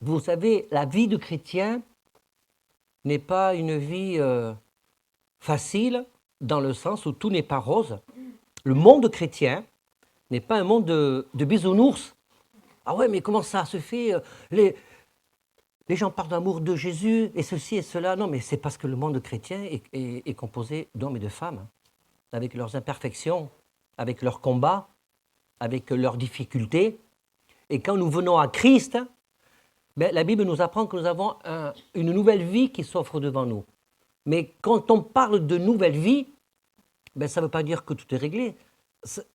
Vous savez, la vie de chrétien n'est pas une vie facile, dans le sens où tout n'est pas rose. Le monde chrétien n'est pas un monde de bisounours. Ah ouais, mais comment ça se fait les, les gens parlent d'amour de Jésus et ceci et cela. Non, mais c'est parce que le monde chrétien est composé d'hommes et de femmes, avec leurs imperfections, avec leurs combats, avec leurs difficultés. Et quand nous venons à Christ, ben, la Bible nous apprend que nous avons une nouvelle vie qui s'offre devant nous. Mais quand on parle de nouvelle vie, ben, ça ne veut pas dire que tout est réglé.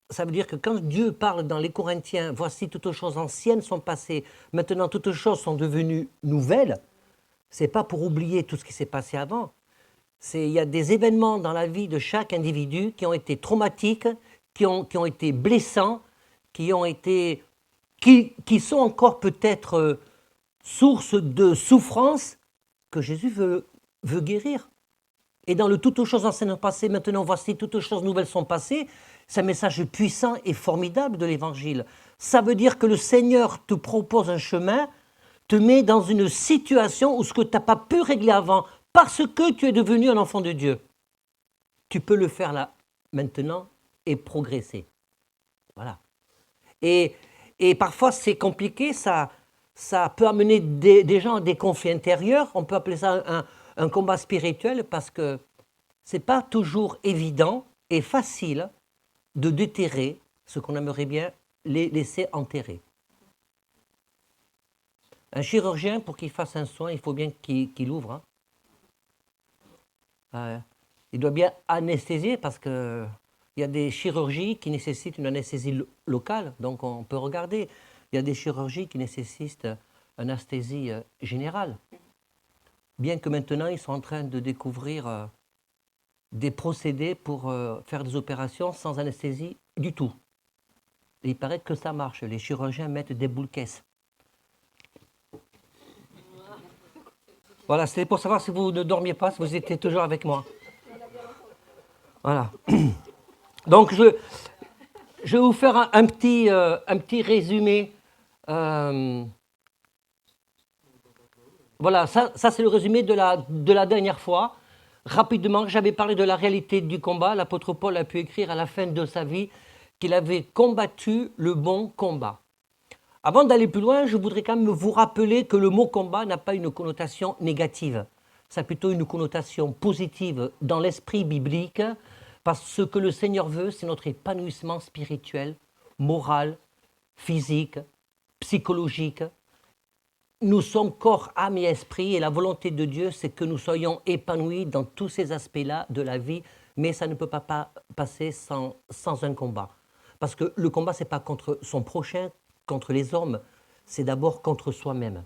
Ça veut dire que quand Dieu parle dans les Corinthiens, voici toutes choses anciennes sont passées, maintenant toutes choses sont devenues nouvelles, ce n'est pas pour oublier tout ce qui s'est passé avant. Il y a des événements dans la vie de chaque individu qui ont été traumatiques, qui ont été blessants, qui sont encore peut-être source de souffrance que Jésus veut guérir. Et dans le toutes choses anciennes sont passées, maintenant voici toutes choses nouvelles sont passées, c'est un message puissant et formidable de l'Évangile. Ça veut dire que le Seigneur te propose un chemin, te met dans une situation où ce que tu n'as pas pu régler avant, parce que tu es devenu un enfant de Dieu, tu peux le faire là, maintenant, et progresser. Voilà. Et parfois c'est compliqué, ça peut amener des gens à des conflits intérieurs, on peut appeler ça un combat spirituel parce que ce n'est pas toujours évident et facile de déterrer ce qu'on aimerait bien laisser enterrer. Un chirurgien, pour qu'il fasse un soin, il faut bien qu'il ouvre. Hein. Il doit bien anesthésier parce qu'il y a des chirurgies qui nécessitent une anesthésie locale, donc on peut regarder. Il y a des chirurgies qui nécessitent une anesthésie générale. Bien que maintenant, ils sont en train de découvrir des procédés pour faire des opérations sans anesthésie du tout. Et il paraît que ça marche. Les chirurgiens mettent des boules caisses. Voilà, c'est pour savoir si vous ne dormiez pas, si vous étiez toujours avec moi. Voilà. Donc, je vais vous faire un petit résumé. Voilà, ça c'est le résumé de la dernière fois. Rapidement, j'avais parlé de la réalité du combat. L'apôtre Paul a pu écrire à la fin de sa vie qu'il avait combattu le bon combat. Avant d'aller plus loin, je voudrais quand même vous rappeler que le mot combat n'a pas une connotation négative. Ça a plutôt une connotation positive dans l'esprit biblique, parce que le Seigneur veut, c'est notre épanouissement spirituel, moral, physique, psychologique. Nous sommes corps, âme et esprit, et la volonté de Dieu, c'est que nous soyons épanouis dans tous ces aspects-là de la vie, mais ça ne peut pas passer sans un combat. Parce que le combat, ce n'est pas contre son prochain, contre les hommes, c'est d'abord contre soi-même.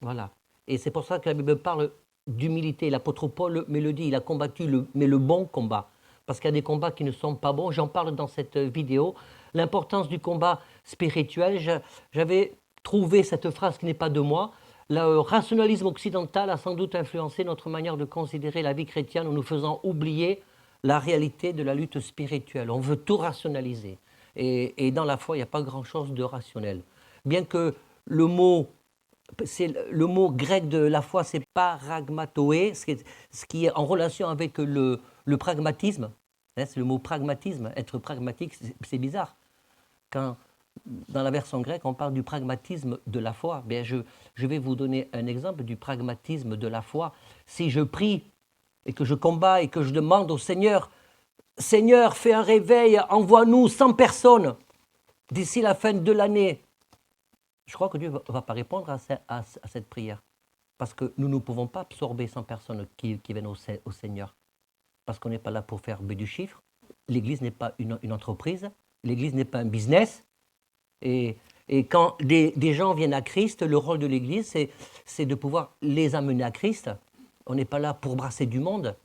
Voilà. Et c'est pour ça que la Bible parle d'humilité. L'apôtre Paul me le dit, il a combattu le bon combat. Parce qu'il y a des combats qui ne sont pas bons. J'en parle dans cette vidéo. L'importance du combat spirituel, j'avais trouvé cette phrase qui n'est pas de moi. Le rationalisme occidental a sans doute influencé notre manière de considérer la vie chrétienne en nous faisant oublier la réalité de la lutte spirituelle. On veut tout rationaliser. Et dans la foi, il n'y a pas grand-chose de rationnel. Bien que le mot grec de la foi, c'est paragmatoé, ce qui est en relation avec le pragmatisme. Hein, c'est le mot pragmatisme. Être pragmatique, c'est bizarre. Quand, dans la version grecque, on parle du pragmatisme de la foi. Bien, je vais vous donner un exemple du pragmatisme de la foi. Si je prie et que je combats et que je demande au Seigneur, Seigneur, fais un réveil, envoie-nous 100 personnes d'ici la fin de l'année. Je crois que Dieu ne va pas répondre à cette prière. Parce que nous ne pouvons pas absorber 100 personnes qui viennent au Seigneur. Parce qu'on n'est pas là pour faire du chiffre. L'Église n'est pas une entreprise. L'Église n'est pas un business. Et quand des gens viennent à Christ, le rôle de l'Église, c'est de pouvoir les amener à Christ. On n'est pas là pour brasser du monde.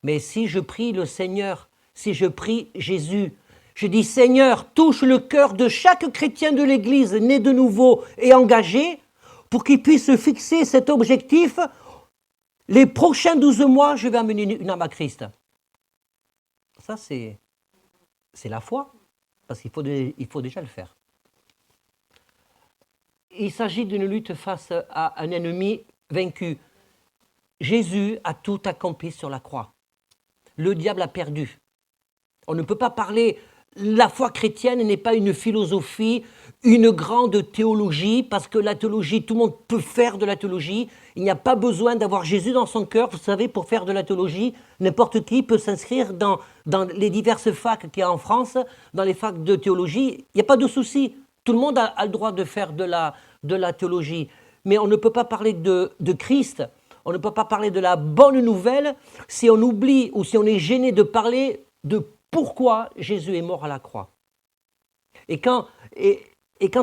Mais si je prie le Seigneur, si je prie Jésus, je dis Seigneur, touche le cœur de chaque chrétien de l'Église né de nouveau et engagé pour qu'il puisse fixer cet objectif. Les prochains 12 mois, je vais amener une âme à Christ. Ça, c'est la foi, parce qu'il faut déjà le faire. il s'agit d'une lutte face à un ennemi vaincu. Jésus a tout accompli sur la croix. Le diable a perdu. On ne peut pas parler, la foi chrétienne n'est pas une philosophie, une grande théologie, parce que la théologie, tout le monde peut faire de la théologie. Il n'y a pas besoin d'avoir Jésus dans son cœur. Vous savez, pour faire de la théologie, n'importe qui peut s'inscrire dans les diverses facs qu'il y a en France, dans les facs de théologie. Il n'y a pas de souci. Tout le monde a le droit de faire de la théologie. Mais on ne peut pas parler de Christ, on ne peut pas parler de la bonne nouvelle si on oublie ou si on est gêné de parler de pourquoi Jésus est mort à la croix. Et quand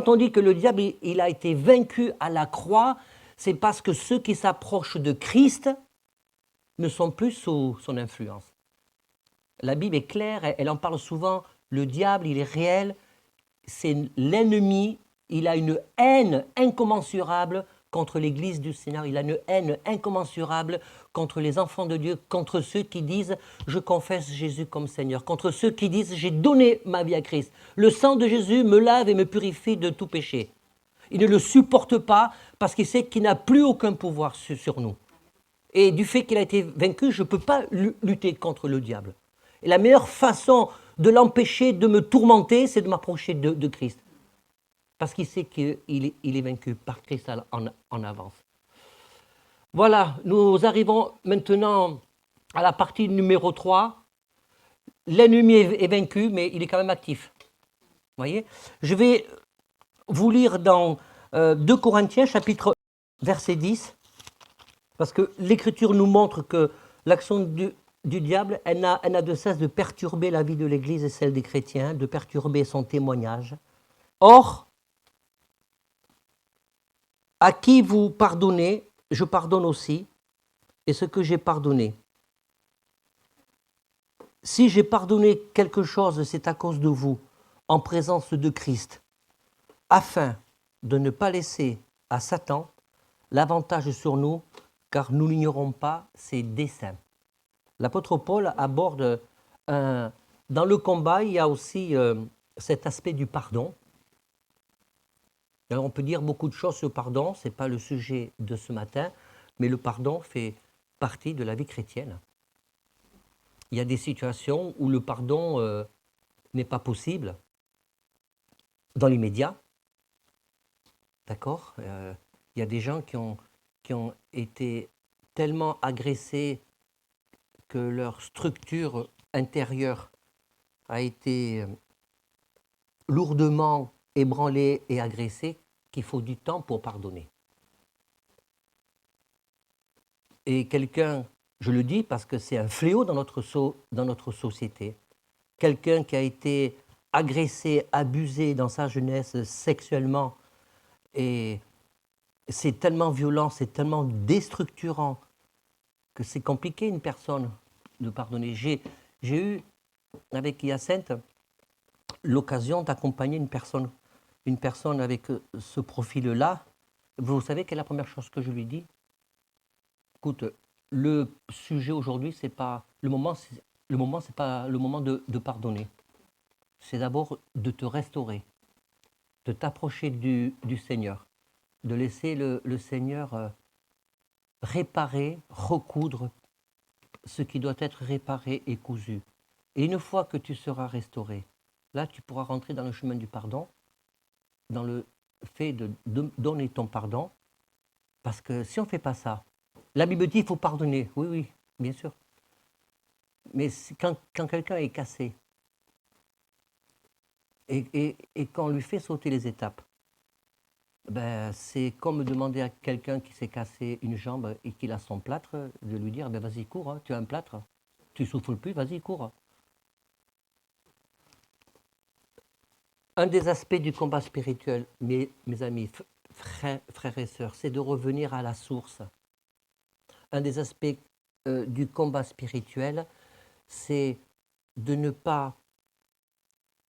on dit que le diable il a été vaincu à la croix, c'est parce que ceux qui s'approchent de Christ ne sont plus sous son influence. La Bible est claire, elle en parle souvent, le diable il est réel, c'est l'ennemi, il a une haine incommensurable contre l'Église du Seigneur, il a une haine incommensurable contre les enfants de Dieu, contre ceux qui disent « je confesse Jésus comme Seigneur », contre ceux qui disent « j'ai donné ma vie à Christ ». Le sang de Jésus me lave et me purifie de tout péché. Il ne le supporte pas parce qu'il sait qu'il n'a plus aucun pouvoir sur nous. Et du fait qu'il a été vaincu, je ne peux pas lutter contre le diable. Et la meilleure façon de l'empêcher de me tourmenter, c'est de m'approcher de Christ. Parce qu'il sait qu'il est vaincu par Christ en avance. Voilà, nous arrivons maintenant à la partie numéro 3. L'ennemi est vaincu, mais il est quand même actif. Vous voyez ? Je vais vous lire dans 2 Corinthiens, chapitre verset 10, parce que l'Écriture nous montre que l'action du diable, elle n'a de cesse de perturber la vie de l'Église et celle des chrétiens, de perturber son témoignage. Or, à qui vous pardonnez, je pardonne aussi, et ce que j'ai pardonné. Si j'ai pardonné quelque chose, c'est à cause de vous, en présence de Christ, afin de ne pas laisser à Satan l'avantage sur nous, car nous n'ignorons pas ses desseins. L'apôtre Paul aborde, dans le combat, il y a aussi cet aspect du pardon. Alors on peut dire beaucoup de choses sur le pardon, ce n'est pas le sujet de ce matin, mais le pardon fait partie de la vie chrétienne. Il y a des situations où le pardon n'est pas possible dans l'immédiat. D'accord ? Il y a des gens qui ont été tellement agressés que leur structure intérieure a été lourdement ébranlée et agressée qu'il faut du temps pour pardonner. Et quelqu'un, je le dis parce que c'est un fléau dans notre société, quelqu'un qui a été agressé, abusé dans sa jeunesse sexuellement, et c'est tellement violent, c'est tellement déstructurant que c'est compliqué une personne de pardonner. J'ai eu, avec Hyacinthe, l'occasion d'accompagner une personne avec ce profil-là. Vous savez quelle est la première chose que je lui dis ? Écoute, le sujet aujourd'hui, c'est pas le moment, c'est pas le moment de pardonner. C'est d'abord de te restaurer, de t'approcher du Seigneur, de laisser le Seigneur réparer, recoudre ce qui doit être réparé et cousu. Et une fois que tu seras restauré, là, tu pourras rentrer dans le chemin du pardon, dans le fait de donner ton pardon, parce que si on ne fait pas ça, la Bible dit qu'il faut pardonner. Oui, oui, bien sûr. Mais quand quelqu'un est cassé et qu'on lui fait sauter les étapes, ben, c'est comme demander à quelqu'un qui s'est cassé une jambe et qu'il a son plâtre, de lui dire ben, vas-y, cours, hein, tu as un plâtre, tu ne souffles plus, vas-y, cours. Un des aspects du combat spirituel, mes amis, frères et sœurs, c'est de revenir à la source. Un des aspects du combat spirituel, c'est de ne pas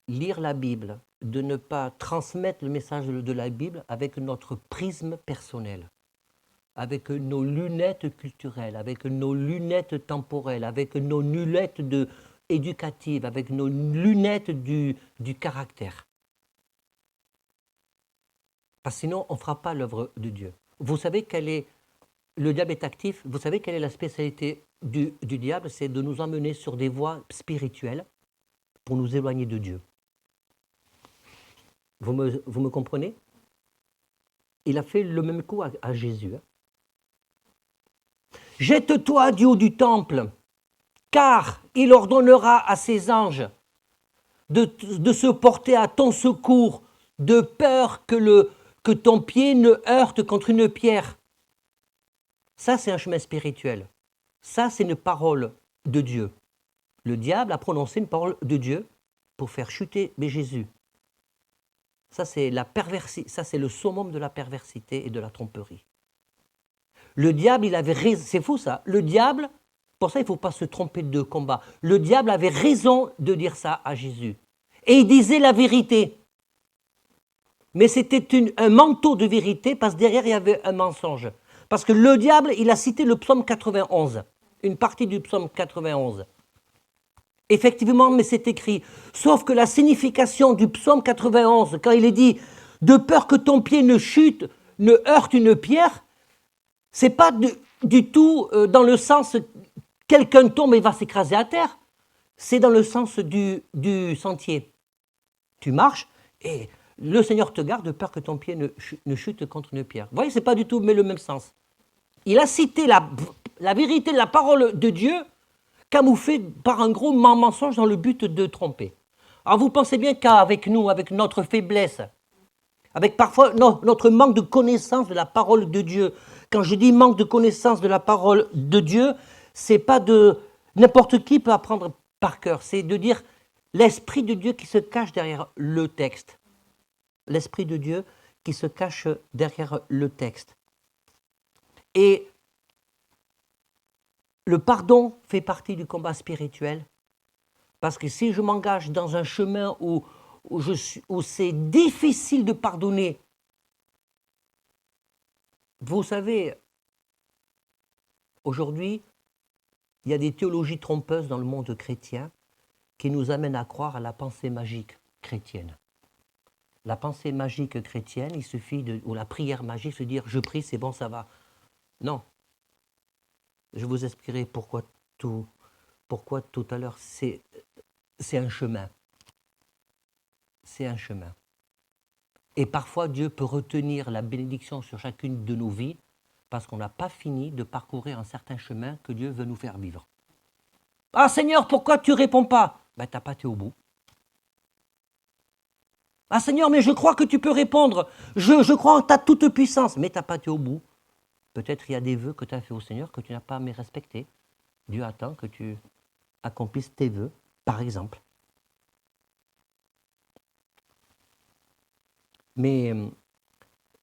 lire la Bible, de ne pas transmettre le message de la Bible avec notre prisme personnel, avec nos lunettes culturelles, avec nos lunettes temporelles, avec nos lunettes éducatives, avec nos lunettes du caractère. Parce que sinon, on ne fera pas l'œuvre de Dieu. Vous savez le diable est actif, vous savez quelle est la spécialité du diable? C'est de nous emmener sur des voies spirituelles pour nous éloigner de Dieu. Vous me comprenez? Il a fait le même coup à Jésus. Jette-toi du haut du temple, car il ordonnera à ses anges de se porter à ton secours, de peur que ton pied ne heurte contre une pierre. Ça, c'est un chemin spirituel. Ça, c'est une parole de Dieu. Le diable a prononcé une parole de Dieu pour faire chuter Jésus. Ça, c'est ça, c'est le summum de la perversité et de la tromperie. Le diable, il avait raison. C'est fou ça. Le diable, pour ça, il ne faut pas se tromper de combat. Le diable avait raison de dire ça à Jésus. Et il disait la vérité. Mais c'était un manteau de vérité parce que derrière, il y avait un mensonge. Parce que le diable, il a cité le psaume 91, une partie du psaume 91. Effectivement, mais c'est écrit. Sauf que la signification du psaume 91, quand il est dit « de peur que ton pied ne chute, ne heurte une pierre », c'est pas du tout dans le sens « quelqu'un tombe et va s'écraser à terre », c'est dans le sens du sentier. Tu marches et le Seigneur te garde de peur que ton pied ne chute contre une pierre. Vous voyez, c'est pas du tout mais le même sens. Il a cité la vérité de la parole de Dieu camouflée par un gros mensonge dans le but de tromper. Alors vous pensez bien qu'avec nous, avec notre faiblesse, avec parfois notre manque de connaissance de la parole de Dieu, quand je dis manque de connaissance de la parole de Dieu, c'est pas de n'importe qui peut apprendre par cœur, c'est de dire l'Esprit de Dieu qui se cache derrière le texte. L'Esprit de Dieu qui se cache derrière le texte. Et le pardon fait partie du combat spirituel, parce que si je m'engage dans un chemin où c'est difficile de pardonner, vous savez, aujourd'hui, il y a des théologies trompeuses dans le monde chrétien qui nous amènent à croire à la pensée magique chrétienne. La pensée magique chrétienne, il suffit ou la prière magique, se dire « je prie, c'est bon, ça va ». Non. Je vous expliquerai pourquoi tout à l'heure. C'est un chemin. C'est un chemin. Et parfois, Dieu peut retenir la bénédiction sur chacune de nos vies parce qu'on n'a pas fini de parcourir un certain chemin que Dieu veut nous faire vivre. « Ah Seigneur, pourquoi tu ne réponds pas ?» Ben, tu n'as pas été au bout. « Ah Seigneur, mais je crois que tu peux répondre. Je crois en ta toute puissance. » Mais tu n'as pas été au bout. Peut-être il y a des vœux que tu as fait au Seigneur que tu n'as pas respectés. Dieu attend que tu accomplisses tes vœux, par exemple. Mais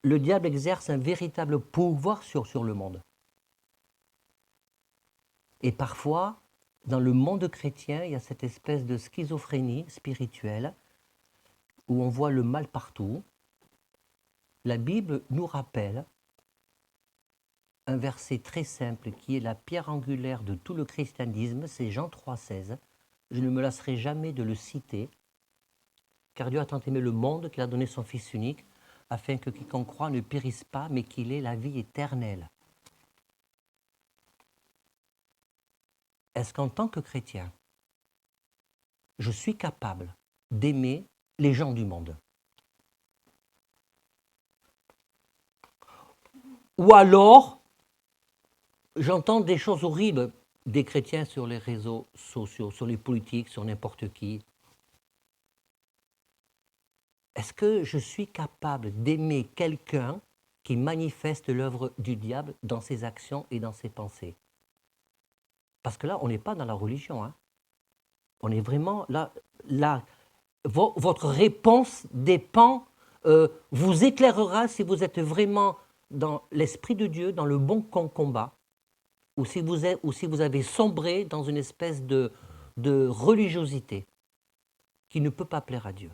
le diable exerce un véritable pouvoir sur le monde. Et parfois, dans le monde chrétien, il y a cette espèce de schizophrénie spirituelle où on voit le mal partout. La Bible nous rappelle un verset très simple qui est la pierre angulaire de tout le christianisme, c'est Jean 3,16. Je ne me lasserai jamais de le citer, car Dieu a tant aimé le monde qu'il a donné son Fils unique, afin que quiconque croit ne périsse pas, mais qu'il ait la vie éternelle. Est-ce qu'en tant que chrétien, je suis capable d'aimer les gens du monde? Ou alors, j'entends des choses horribles des chrétiens sur les réseaux sociaux, sur les politiques, sur n'importe qui. Est-ce que je suis capable d'aimer quelqu'un qui manifeste l'œuvre du diable dans ses actions et dans ses pensées? Parce que là, on n'est pas dans la religion. Hein. On est vraiment là. Votre réponse dépend, vous éclairera si vous êtes vraiment dans l'Esprit de Dieu, dans le bon combat, ou si vous avez sombré dans une espèce de religiosité qui ne peut pas plaire à Dieu.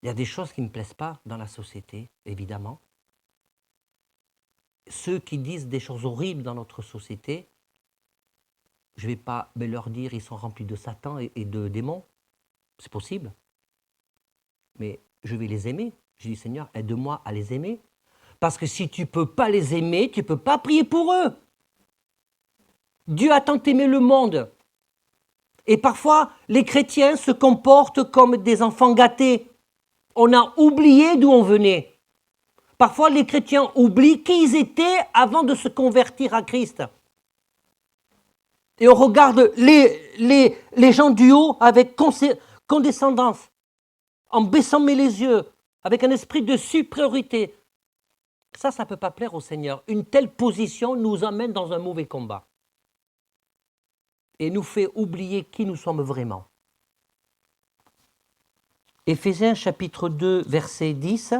Il y a des choses qui ne me plaisent pas dans la société, évidemment. Ceux qui disent des choses horribles dans notre société, je ne vais pas leur dire ils sont remplis de Satan et de démons. C'est possible. Mais je vais les aimer. Je dis, Seigneur, aide-moi à les aimer. Parce que si tu ne peux pas les aimer, tu ne peux pas prier pour eux. Dieu a tant aimé le monde. Et parfois, les chrétiens se comportent comme des enfants gâtés. On a oublié d'où on venait. Parfois, les chrétiens oublient qui ils étaient avant de se convertir à Christ. Et on regarde les gens du haut avec condescendance, en baissant les yeux, avec un esprit de supériorité. Ça ne peut pas plaire au Seigneur. Une telle position nous emmène dans un mauvais combat et nous fait oublier qui nous sommes vraiment. Éphésiens chapitre 2, verset 10,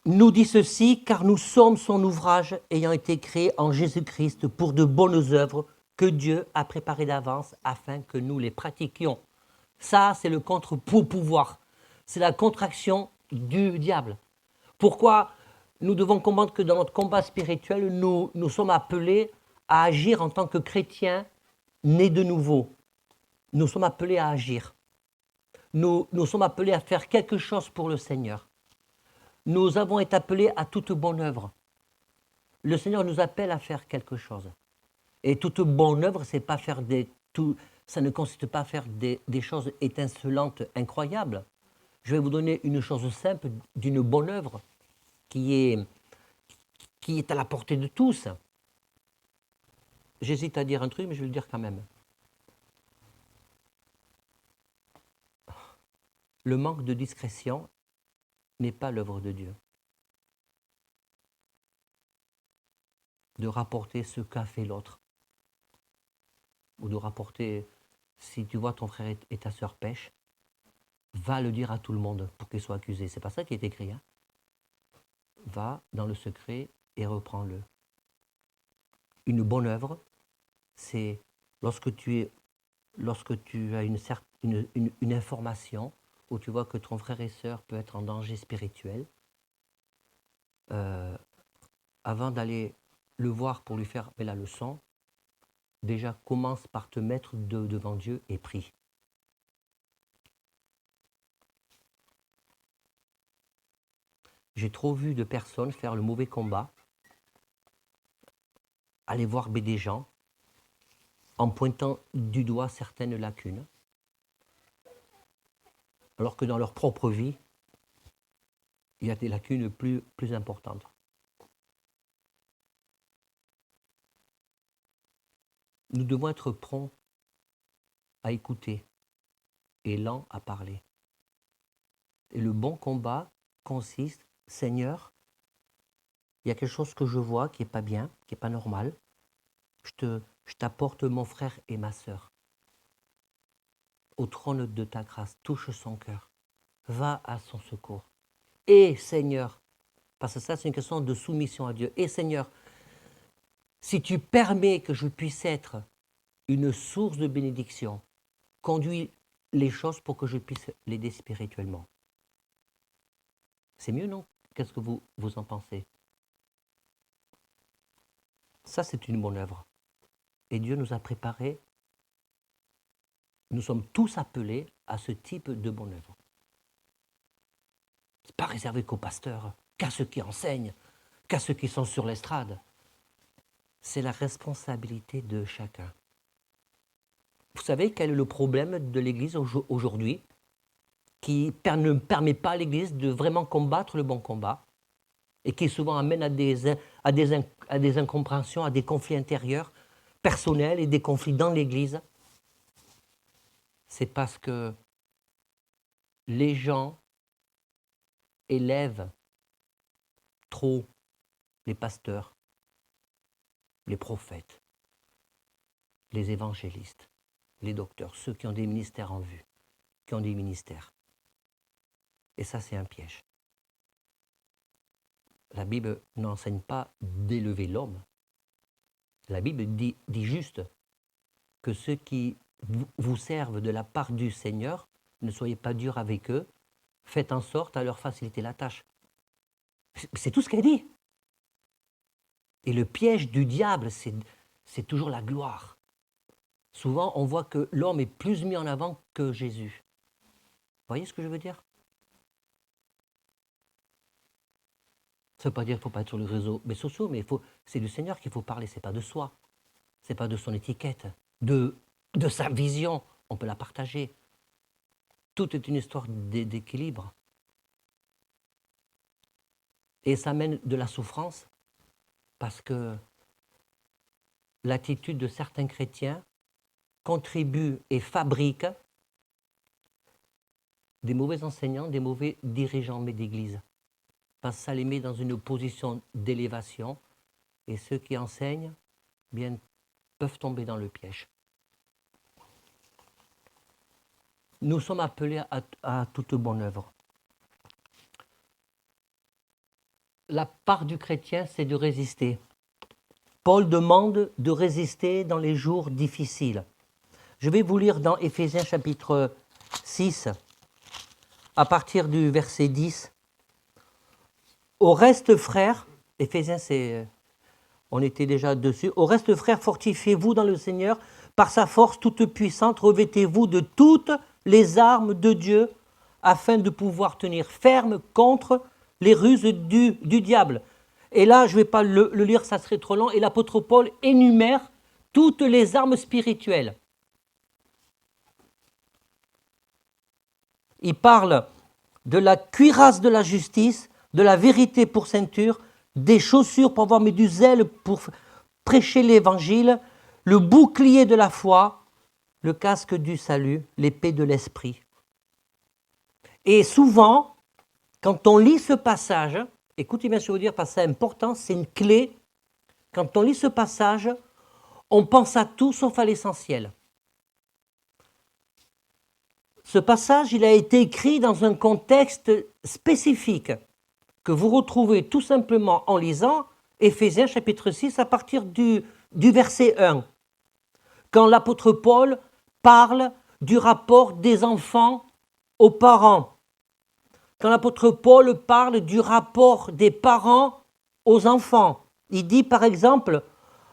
nous dit ceci, car nous sommes son ouvrage ayant été créé en Jésus-Christ pour de bonnes œuvres que Dieu a préparées d'avance afin que nous les pratiquions. Ça, c'est le contre-pouvoir. C'est la contraction du diable. Pourquoi nous devons comprendre que dans notre combat spirituel, nous sommes appelés à agir en tant que chrétiens nés de nouveau. Nous sommes appelés à agir. Nous sommes appelés à faire quelque chose pour le Seigneur. Nous avons été appelés à toute bonne œuvre. Le Seigneur nous appelle à faire quelque chose. Et toute bonne œuvre, c'est pas faire ça ne consiste pas à faire des choses étincelantes, incroyables. Je vais vous donner une chose simple d'une bonne œuvre qui est à la portée de tous. J'hésite à dire un truc, mais je vais le dire quand même. Le manque de discrétion n'est pas l'œuvre de Dieu. De rapporter ce qu'a fait l'autre. Ou de rapporter, si tu vois ton frère et ta sœur pêchent, va le dire à tout le monde pour qu'ils soient accusés. C'est pas ça qui est écrit. Hein? Va dans le secret et reprends-le. Une bonne œuvre, c'est lorsque tu as une information où tu vois que ton frère et sœur peut être en danger spirituel, avant d'aller le voir pour lui faire la leçon, déjà commence par te mettre devant Dieu et prie. J'ai trop vu de personnes faire le mauvais combat, aller voir des gens en pointant du doigt certaines lacunes, alors que dans leur propre vie, il y a des lacunes plus importantes. Nous devons être prompts à écouter et lents à parler. Et le bon combat consiste, Seigneur, il y a quelque chose que je vois qui n'est pas bien, qui n'est pas normal. Je t'apporte mon frère et ma sœur. Au trône de ta grâce, touche son cœur. Va à son secours. Et Seigneur, parce que ça c'est une question de soumission à Dieu. Et Seigneur, si tu permets que je puisse être une source de bénédiction, conduis les choses pour que je puisse l'aider spirituellement. C'est mieux, non? Qu'est-ce que vous en pensez? Ça, c'est une bonne œuvre. Et Dieu nous a préparé, nous sommes tous appelés à ce type de bonne œuvre. Ce n'est pas réservé qu'aux pasteurs, qu'à ceux qui enseignent, qu'à ceux qui sont sur l'estrade. C'est la responsabilité de chacun. Vous savez quel est le problème de l'Église aujourd'hui qui ne permet pas à l'Église de vraiment combattre le bon combat et qui souvent amène à des incompréhensions, à des conflits intérieurs, personnels et des conflits dans l'Église? C'est parce que les gens élèvent trop les pasteurs, les prophètes, les évangélistes, les docteurs, ceux qui ont des ministères en vue, qui ont des ministères. Et ça, c'est un piège. La Bible n'enseigne pas d'élever l'homme. La Bible dit juste que ceux qui vous servent de la part du Seigneur, ne soyez pas durs avec eux, faites en sorte à leur faciliter la tâche. C'est tout ce qu'elle dit. Et le piège du diable, c'est toujours la gloire. Souvent, on voit que l'homme est plus mis en avant que Jésus. Vous voyez ce que je veux dire? Ça ne veut pas dire qu'il ne faut pas être sur les réseaux sociaux, mais c'est du Seigneur qu'il faut parler, ce n'est pas de soi. Ce n'est pas de son étiquette, de sa vision. On peut la partager. Tout est une histoire d'équilibre. Et ça mène de la souffrance parce que l'attitude de certains chrétiens contribue et fabrique des mauvais enseignants, des mauvais dirigeants d'église. Parce que ça les met dans une position d'élévation et ceux qui enseignent bien, peuvent tomber dans le piège. Nous sommes appelés à toute bonne œuvre. La part du chrétien, c'est de résister. Paul demande de résister dans les jours difficiles. Je vais vous lire dans Éphésiens chapitre 6, à partir du verset 10. Au reste, frères, Éphésiens, on était déjà dessus. Au reste, frères, fortifiez-vous dans le Seigneur, par sa force toute puissante, revêtez-vous de toutes les armes de Dieu, afin de pouvoir tenir ferme contre les ruses du diable. Et là, je ne vais pas le lire, ça serait trop long, et l'apôtre Paul énumère toutes les armes spirituelles. Il parle de la cuirasse de la justice, de la vérité pour ceinture, des chaussures pour avoir mis du zèle pour prêcher l'évangile, le bouclier de la foi, le casque du salut, l'épée de l'esprit. Et souvent, quand on lit ce passage, écoutez bien ce que je veux dire parce que c'est important, c'est une clé. Quand on lit ce passage, on pense à tout sauf à l'essentiel. Ce passage, il a été écrit dans un contexte spécifique que vous retrouvez tout simplement en lisant Éphésiens chapitre 6 à partir du verset 1. Quand l'apôtre Paul parle du rapport des enfants aux parents. Quand l'apôtre Paul parle du rapport des parents aux enfants. Il dit par exemple,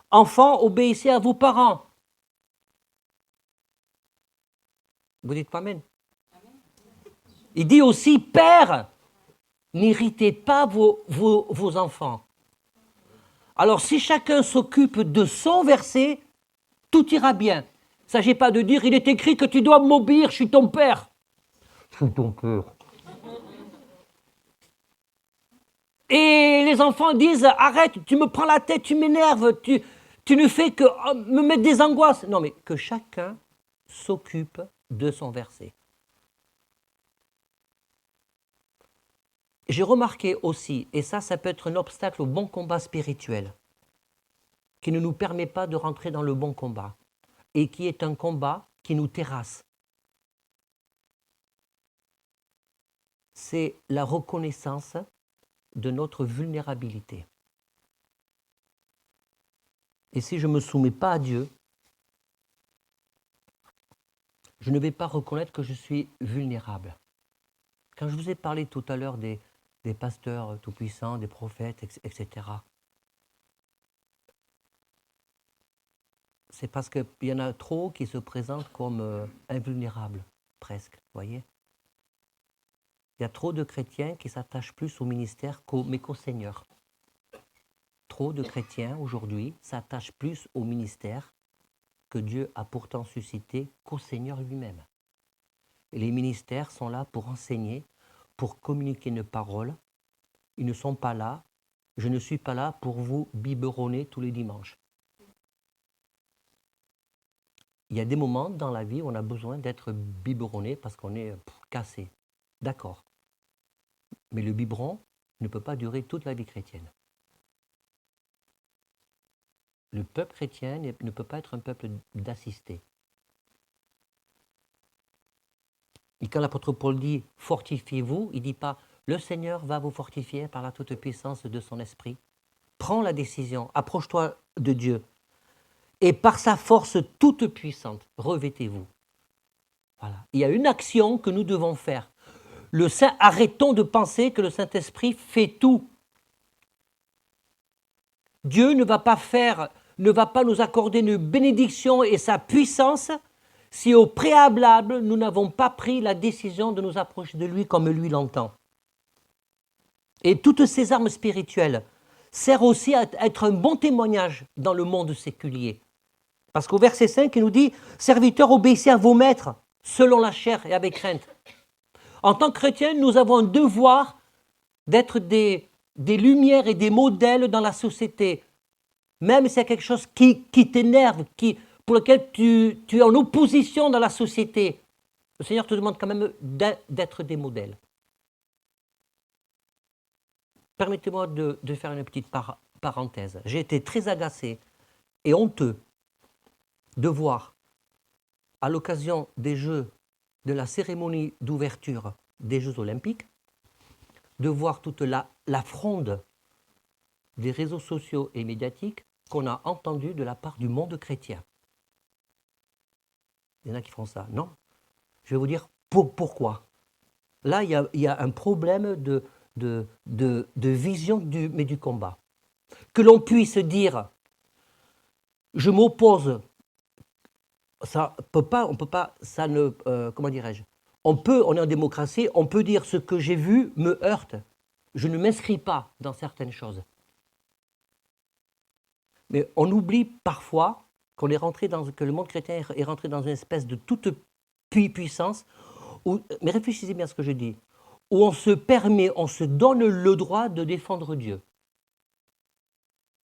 enfants, obéissez à vos parents. Vous dites pas amen. Il dit aussi, père, n'irritez pas vos enfants. Alors si chacun s'occupe de son verset, tout ira bien. Il ne s'agit pas de dire, il est écrit que tu dois m'obéir, je suis ton père. Je suis ton père. Et les enfants disent, arrête, tu me prends la tête, tu m'énerves, tu ne fais que me mettre des angoisses. Non, mais que chacun s'occupe de son verset. J'ai remarqué aussi, et ça peut être un obstacle au bon combat spirituel, qui ne nous permet pas de rentrer dans le bon combat, et qui est un combat qui nous terrasse. C'est la reconnaissance de notre vulnérabilité. Et si je ne me soumets pas à Dieu, je ne vais pas reconnaître que je suis vulnérable. Quand je vous ai parlé tout à l'heure des pasteurs tout-puissants, des prophètes, etc., c'est parce qu'il y en a trop qui se présentent comme invulnérables, presque, voyez. Il y a trop de chrétiens qui s'attachent plus au ministère qu'au Seigneur. Trop de chrétiens aujourd'hui s'attachent plus au ministère que Dieu a pourtant suscité qu'au Seigneur lui-même. Et les ministères sont là pour enseigner, pour communiquer une parole. Ils ne sont pas là. Je ne suis pas là pour vous biberonner tous les dimanches. Il y a des moments dans la vie où on a besoin d'être biberonné parce qu'on est cassé. D'accord. Mais le biberon ne peut pas durer toute la vie chrétienne. Le peuple chrétien ne peut pas être un peuple d'assistés. Et quand l'apôtre Paul dit « fortifiez-vous », il ne dit pas « le Seigneur va vous fortifier par la toute puissance de son esprit ». Prends la décision, approche-toi de Dieu. Et par sa force toute puissante, revêtez-vous. Voilà. Il y a une action que nous devons faire. Arrêtons de penser que le Saint-Esprit fait tout. Dieu ne va pas nous accorder une bénédiction et sa puissance si au préalable, nous n'avons pas pris la décision de nous approcher de lui comme lui l'entend. Et toutes ces armes spirituelles servent aussi à être un bon témoignage dans le monde séculier. Parce qu'au verset 5, il nous dit « Serviteurs, obéissez à vos maîtres, selon la chair et avec crainte ». En tant que chrétiens, nous avons un devoir d'être des lumières et des modèles dans la société. Même s'il y a quelque chose qui t'énerve, pour lequel tu es en opposition dans la société, le Seigneur te demande quand même d'être des modèles. Permettez-moi de faire une petite parenthèse. J'ai été très agacé et honteux de voir, à l'occasion des Jeux, de la cérémonie d'ouverture des Jeux Olympiques, de voir toute la fronde des réseaux sociaux et médiatiques qu'on a entendue de la part du monde chrétien. Il y en a qui font ça. Non. Je vais vous dire pourquoi. Là, il y a un problème de vision du combat. Que l'on puisse dire, je m'oppose, ça peut pas, on peut pas, ça ne, comment dirais-je, on est en démocratie, on peut dire ce que j'ai vu me heurte. Je ne m'inscris pas dans certaines choses. Mais on oublie parfois que le monde chrétien est rentré dans une espèce de toute puissance, mais réfléchissez bien à ce que je dis, où on se donne le droit de défendre Dieu.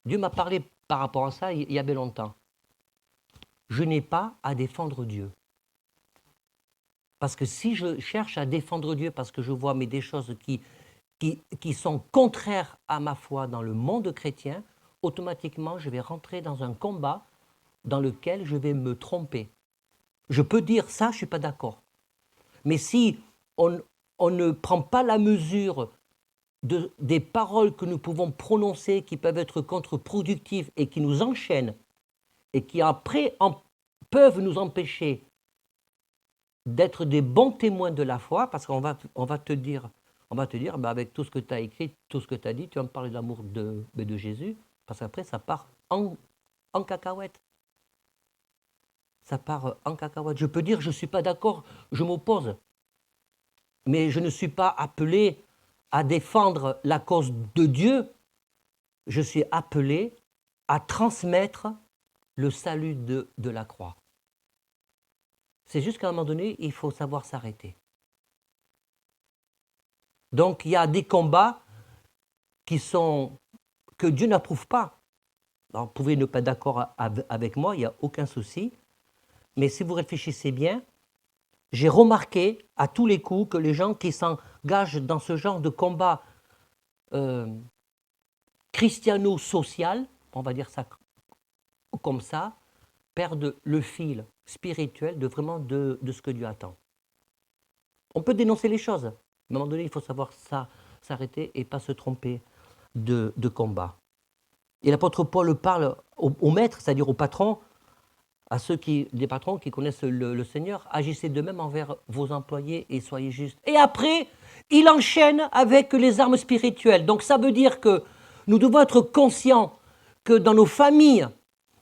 Dieu m'a parlé par rapport à ça il y a bien longtemps. Je n'ai pas à défendre Dieu. Parce que si je cherche à défendre Dieu parce que je vois des choses qui sont contraires à ma foi dans le monde chrétien, automatiquement je vais rentrer dans un combat dans lequel je vais me tromper. Je peux dire ça, je ne suis pas d'accord. Mais si on ne prend pas la mesure des paroles que nous pouvons prononcer, qui peuvent être contre-productives et qui nous enchaînent, et qui après peuvent nous empêcher d'être des bons témoins de la foi, parce qu'on va te dire, avec tout ce que tu as écrit, tout ce que tu as dit, tu vas me parler de l'amour de Jésus, parce qu'après ça part en cacahuète. Ça part en cacahuète. Je peux dire, je ne suis pas d'accord, je m'oppose. Mais je ne suis pas appelé à défendre la cause de Dieu. Je suis appelé à transmettre le salut de la croix. C'est juste qu'à un moment donné, il faut savoir s'arrêter. Donc il y a des combats que Dieu n'approuve pas. Alors, vous pouvez ne pas être d'accord avec moi, il n'y a aucun souci. Mais si vous réfléchissez bien, j'ai remarqué à tous les coups que les gens qui s'engagent dans ce genre de combat christiano-social, on va dire ça comme ça, perdent le fil spirituel de ce que Dieu attend. On peut dénoncer les choses, mais à un moment donné, il faut savoir s'arrêter et pas se tromper de combat. Et l'apôtre Paul parle aux maîtres, c'est-à-dire aux patrons, des patrons qui connaissent le Seigneur, agissez de même envers vos employés et soyez justes. Et après, il enchaîne avec les armes spirituelles. Donc ça veut dire que nous devons être conscients que dans nos familles,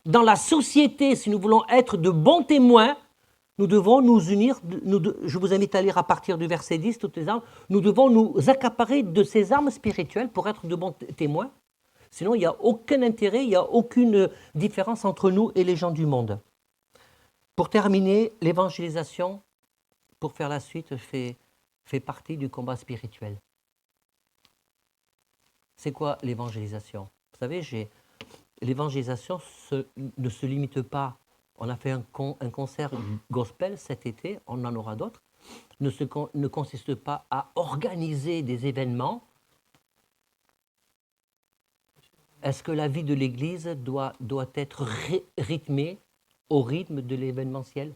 dans la société, si nous voulons être de bons témoins, nous devons nous unir. Je vous invite à lire à partir du verset 10 toutes les armes. Nous devons nous accaparer de ces armes spirituelles pour être de bons témoins. Sinon, il n'y a aucun intérêt, il n'y a aucune différence entre nous et les gens du monde. Pour terminer, l'évangélisation, pour faire la suite, fait partie du combat spirituel. C'est quoi l'évangélisation? Vous savez, l'évangélisation ne se limite pas. On a fait un concert gospel cet été, on en aura d'autres. Ne consiste pas à organiser des événements. Est-ce que la vie de l'Église doit être rythmée au rythme de l'événementiel?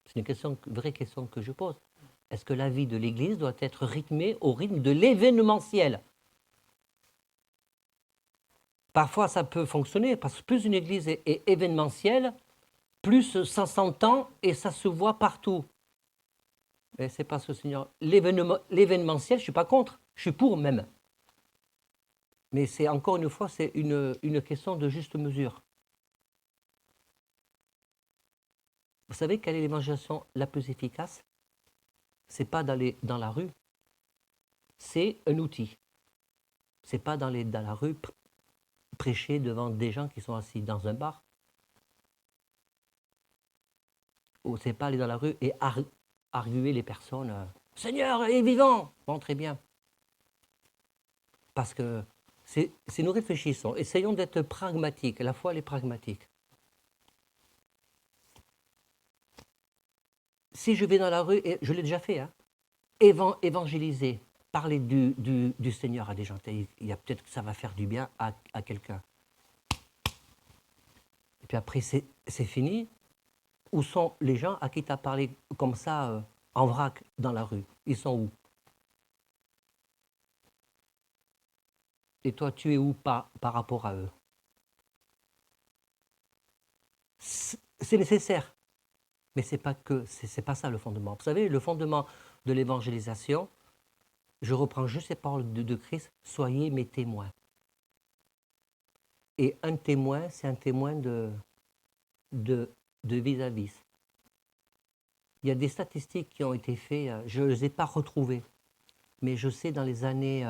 C'est une vraie question que je pose. Est-ce que la vie de l'Église doit être rythmée au rythme de l'événementiel? Parfois, ça peut fonctionner, parce que plus une Église est événementielle, plus ça s'entend et ça se voit partout. Mais c'est pas ce Seigneur. L'événementiel, je ne suis pas contre, je suis pour même. Mais c'est encore une fois, c'est une question de juste mesure. Vous savez quelle est l'évangélisation la plus efficace? Ce n'est pas d'aller dans la rue, c'est un outil. C'est pas dans la rue prêcher devant des gens qui sont assis dans un bar. Ou c'est pas aller dans la rue et arguer les personnes. Seigneur est vivant. Bon, très bien. Parce que c'est nous réfléchissons. Essayons d'être pragmatiques. La foi, elle est pragmatique. Si je vais dans la rue, et je l'ai déjà fait, hein, évangéliser, parler du Seigneur à des gens, il y a peut-être que ça va faire du bien à quelqu'un. Et puis après, c'est fini. Où sont les gens à qui tu as parlé comme ça, en vrac, dans la rue? Ils sont où? Et toi, tu es où par rapport à eux? C'est nécessaire, mais c'est pas pas ça le fondement. Vous savez, le fondement de l'évangélisation, je reprends juste ces paroles de Christ, soyez mes témoins. Et un témoin, c'est un témoin de vis-à-vis. Il y a des statistiques qui ont été faites, je ne les ai pas retrouvées, mais je sais dans les années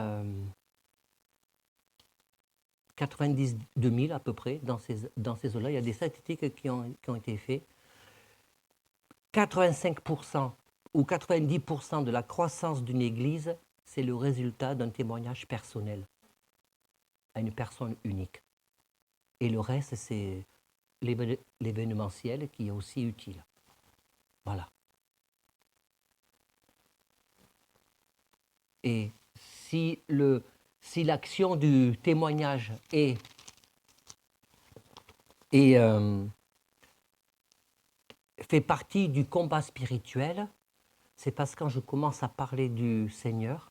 90-2000 à peu près, dans ces eaux-là, il y a des statistiques qui ont été faites. 85% ou 90% de la croissance d'une église, c'est le résultat d'un témoignage personnel à une personne unique. Et le reste, c'est l'événementiel qui est aussi utile. Voilà. Et si l'action du témoignage fait partie du combat spirituel, c'est parce que quand je commence à parler du Seigneur,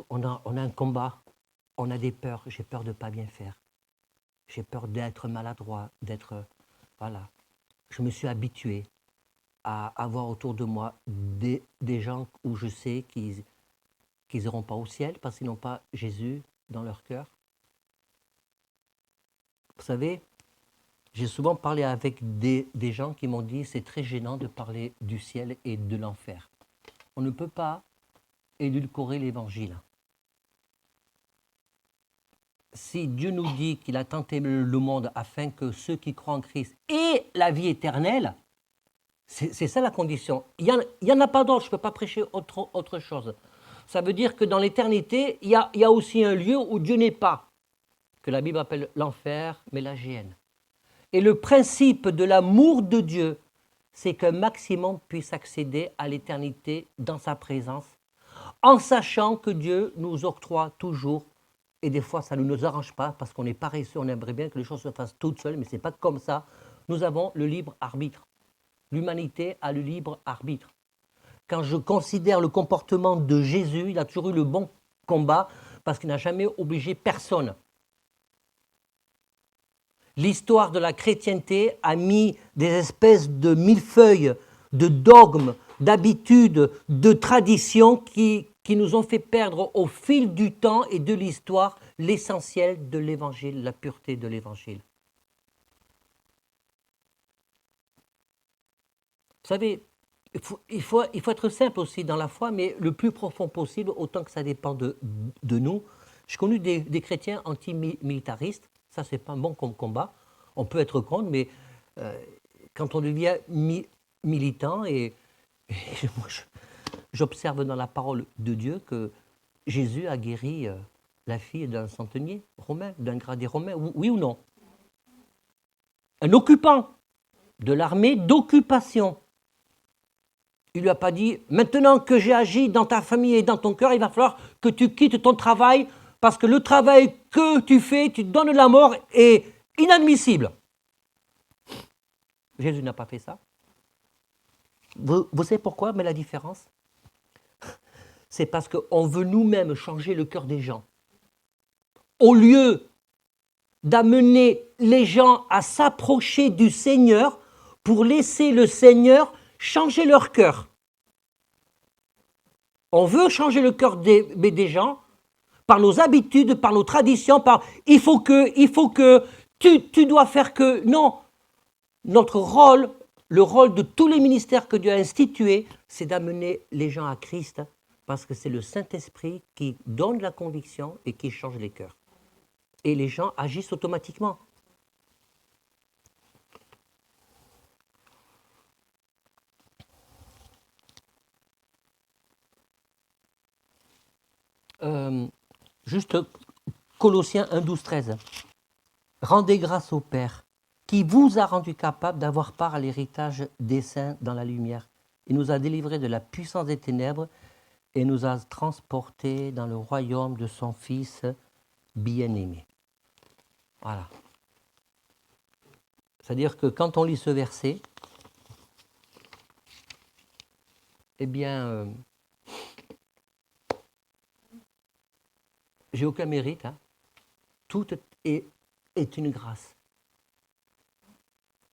on a un combat, on a des peurs. J'ai peur de ne pas bien faire. J'ai peur d'être maladroit, voilà. Je me suis habitué à avoir autour de moi des gens où je sais qu'ils n'iront pas au ciel parce qu'ils n'ont pas Jésus dans leur cœur. Vous savez, j'ai souvent parlé avec des gens qui m'ont dit c'est très gênant de parler du ciel et de l'enfer. On ne peut pas édulcorer l'évangile. Si Dieu nous dit qu'il a tant aimé le monde afin que ceux qui croient en Christ aient la vie éternelle, c'est ça la condition. Il y en a pas d'autre, je ne peux pas prêcher autre chose. Ça veut dire que dans l'éternité, il y a aussi un lieu où Dieu n'est pas, que la Bible appelle l'enfer, mais la géhenne. Et le principe de l'amour de Dieu, c'est qu'un maximum puisse accéder à l'éternité dans sa présence, en sachant que Dieu nous octroie toujours, et des fois ça ne nous arrange pas, parce qu'on est paresseux, on aimerait bien que les choses se fassent toutes seules, mais ce n'est pas comme ça. Nous avons le libre arbitre. L'humanité a le libre arbitre. Quand je considère le comportement de Jésus, il a toujours eu le bon combat, parce qu'il n'a jamais obligé personne. L'histoire de la chrétienté a mis des espèces de millefeuilles, de dogmes, d'habitudes, de traditions qui nous ont fait perdre au fil du temps et de l'histoire l'essentiel de l'évangile, la pureté de l'évangile. Vous savez, il faut être simple aussi dans la foi, mais le plus profond possible, autant que ça dépend de nous. J'ai connu des chrétiens antimilitaristes, ça c'est pas bon comme combat. On peut être contre, mais quand on devient militant, et moi j'observe dans la parole de Dieu que Jésus a guéri la fille d'un centenier romain, d'un gradé romain, oui ou non? Un occupant de l'armée d'occupation. Il ne lui a pas dit, maintenant que j'ai agi dans ta famille et dans ton cœur, il va falloir que tu quittes ton travail, parce que le travail que tu fais, tu te donnes la mort, est inadmissible. Jésus n'a pas fait ça. Vous savez pourquoi? Mais la différence, c'est parce qu'on veut nous-mêmes changer le cœur des gens. Au lieu d'amener les gens à s'approcher du Seigneur pour laisser le Seigneur changer leur cœur. On veut changer le cœur des gens par nos habitudes, par nos traditions, par il faut que, tu dois faire que. Non, notre rôle, le rôle de tous les ministères que Dieu a institués, c'est d'amener les gens à Christ Parce que c'est le Saint-Esprit qui donne la conviction et qui change les cœurs. Et les gens agissent automatiquement. Juste Colossiens 1, 12, 13. Rendez grâce au Père, qui vous a rendu capable d'avoir part à l'héritage des saints dans la lumière. Il nous a délivrés de la puissance des ténèbres et nous a transportés dans le royaume de son Fils bien-aimé. Voilà. C'est-à-dire que quand on lit ce verset, eh bien, j'ai aucun mérite. Hein. Tout est une grâce.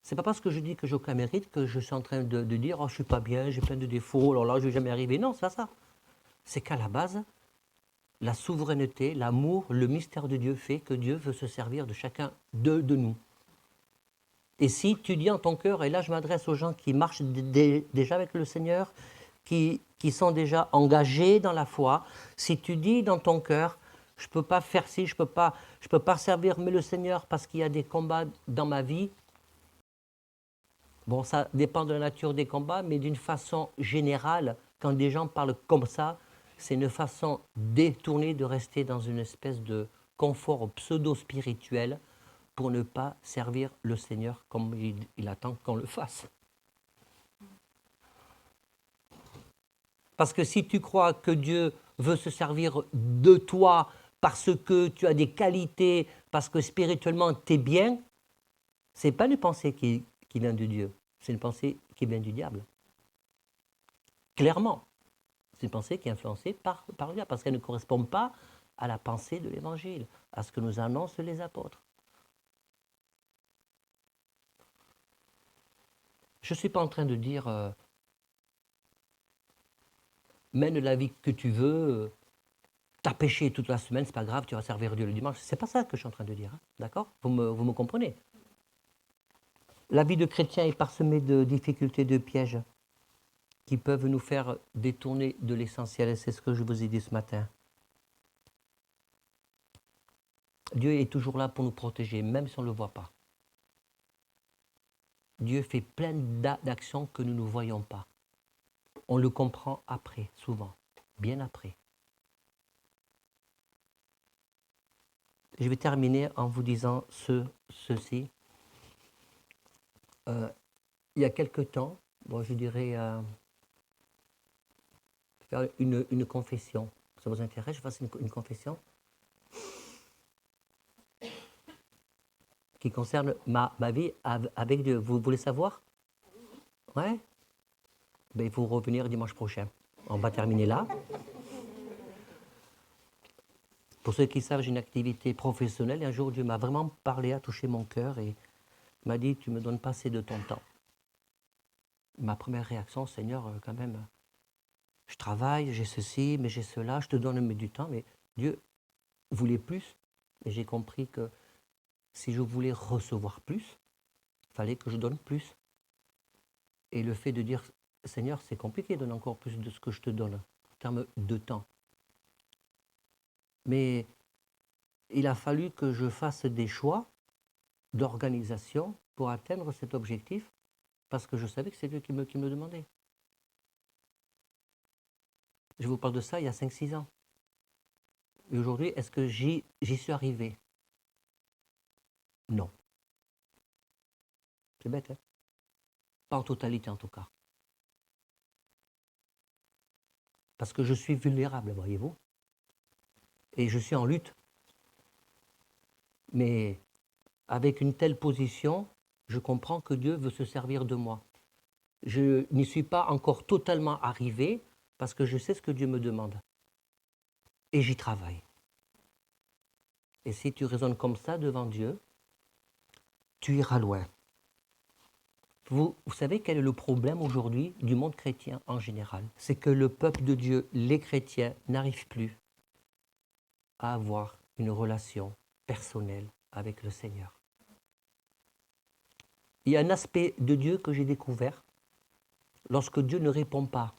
C'est pas parce que je dis que j'ai aucun mérite que je suis en train de dire oh, je suis pas bien, j'ai plein de défauts, alors là je vais jamais arriver. Non, c'est pas ça. C'est qu'à la base, la souveraineté, l'amour, le mystère de Dieu fait que Dieu veut se servir de chacun de nous. Et si tu dis en ton cœur, et là je m'adresse aux gens qui marchent déjà avec le Seigneur, qui sont déjà engagés dans la foi, si tu dis dans ton cœur, je ne peux pas faire ci, je ne peux pas servir mais le Seigneur parce qu'il y a des combats dans ma vie. Bon, ça dépend de la nature des combats, mais d'une façon générale, quand des gens parlent comme ça, c'est une façon détournée de rester dans une espèce de confort pseudo-spirituel pour ne pas servir le Seigneur comme il attend qu'on le fasse. Parce que si tu crois que Dieu veut se servir de toi parce que tu as des qualités, parce que spirituellement tu es bien, ce n'est pas une pensée qui vient de Dieu, c'est une pensée qui vient du diable. Clairement, c'est une pensée qui est influencée par le diable, parce qu'elle ne correspond pas à la pensée de l'Évangile, à ce que nous annoncent les apôtres. Je ne suis pas en train de dire mène la vie que tu veux, t'as péché toute la semaine, c'est pas grave, tu vas servir Dieu le dimanche. C'est pas ça que je suis en train de dire, hein, d'accord ? Vous me comprenez ? La vie de chrétien est parsemée de difficultés, de pièges qui peuvent nous faire détourner de l'essentiel, et c'est ce que je vous ai dit ce matin. Dieu est toujours là pour nous protéger, même si on ne le voit pas. Dieu fait plein d'actions que nous ne voyons pas. On le comprend après, souvent, bien après. Je vais terminer en vous disant ceci. Il y a quelque temps, bon, je dirais, faire une confession. Ça vous intéresse, je fasse une confession qui concerne ma vie avec Dieu. Vous voulez savoir ? Ouais ? Ben, il faut revenir dimanche prochain. On va terminer là. Pour ceux qui savent, j'ai une activité professionnelle et un jour Dieu m'a vraiment parlé, a touché mon cœur et m'a dit, tu ne me donnes pas assez de ton temps. Ma première réaction, Seigneur, quand même, je travaille, j'ai ceci, mais j'ai cela, je te donne du temps, mais Dieu voulait plus. Et j'ai compris que si je voulais recevoir plus, il fallait que je donne plus. Et le fait de dire, Seigneur, c'est compliqué, donne encore plus de ce que je te donne, en termes de temps. Mais il a fallu que je fasse des choix d'organisation pour atteindre cet objectif, parce que je savais que c'est Dieu qui me demandait. Je vous parle de ça il y a 5-6 ans. Et aujourd'hui, est-ce que j'y suis arrivé ? Non. C'est bête, hein ? Pas en totalité en tout cas. Parce que je suis vulnérable, voyez-vous. Et je suis en lutte. Mais avec une telle position, je comprends que Dieu veut se servir de moi. Je n'y suis pas encore totalement arrivé parce que je sais ce que Dieu me demande. Et j'y travaille. Et si tu raisonnes comme ça devant Dieu, tu iras loin. Vous savez quel est le problème aujourd'hui du monde chrétien en général ? C'est que le peuple de Dieu, les chrétiens, n'arrivent plus à avoir une relation personnelle avec le Seigneur. Il y a un aspect de Dieu que j'ai découvert lorsque Dieu ne répond pas